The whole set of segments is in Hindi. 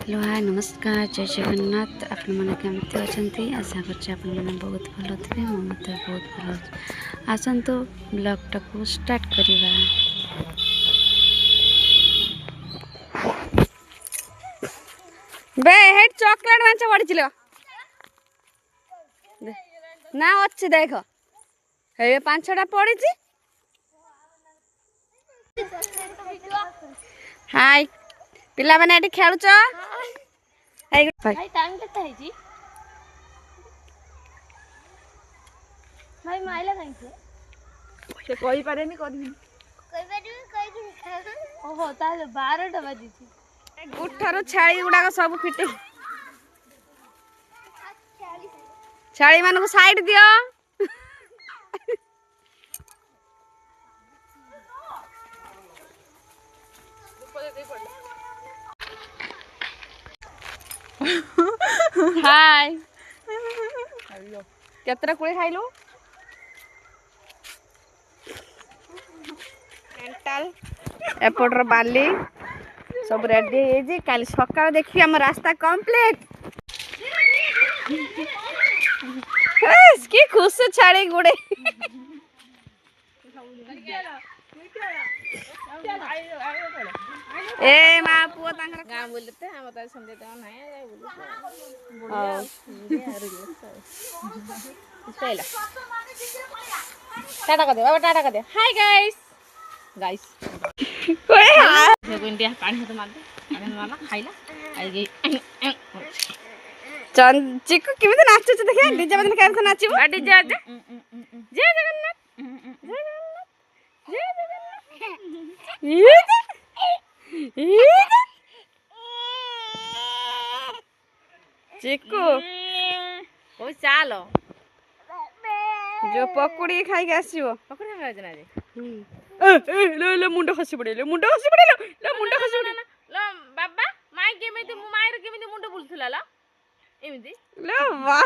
हेलो हाय नमस्कार जय जगन्नाथ आपण मैंने केमती अच्छा आशा कर बहुत भल थे मुझे बहुत भल आसतु ब्लॉग टाक स्टार्ट करवा। बे हेड चॉकलेट मांस पड़ी ना अच्छी देख हे 5-6टा पड़ी। हाय पिला माने एटी खेलुच भाई टाइम केते है जी भाई माइला काई से कोई पारेनी करबी ओहो ताले 12टा बाजी छी गुठारो छाड़ी गुडा सब फिटे छाड़ी मानको साइड दियो। हाय केतरा कुळे खाइलु मेंटल एपटर बाली सब रेडी हे जे काल सकाळ देखि हम रास्ता कंप्लीट की खुश छाड़ी गुडे ए मा पुओ तांकर गां बोलते हम त संदे त नाही जाय बोलू पहिला टाटा कर दे बाबा टाटा कर दे हाय गाइस गाइस कोई हां देखो इंडिया पानी तो मार दे पानी मारना खाइला आई गई चन चिकू किमित नाचछ देखे डीजे बदन केम नाचिबो आ डीजे आ जय जगन्नाथ जय जगन्नाथ जय जगन्नाथ ये चिकू ओ चालो जो पकोड़ी खाई के आसीबो पकोड़ी खाई जना जे ले ले मुंडो खसी पड़े ले मुंडो खसी पड़े ले मुंडो खसी पड़े लो बाबा माई केमिति मु माईर केमिति मुंडो बुलथला ला एमिति ले वाह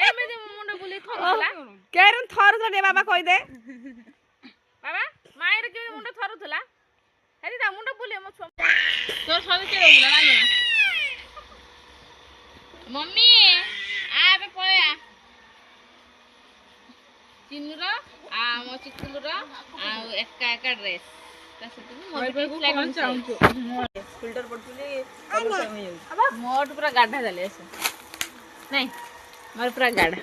एमिति मुंडो बुली थरथला केरन थरथले बाबा कहि दे बाबा माईर केमिति मुंडो थरथला हेरी ता मुंडो बुले मो तोर सवे के रोला ना मम्मी आ बे पया चिनुरा आ मो चिकुलुरा आ एका एका ड्रेस फिल्टर पड़तुले मोट पूरा गाढ़ा झाले असे नाही मार पूरा गाढ़ा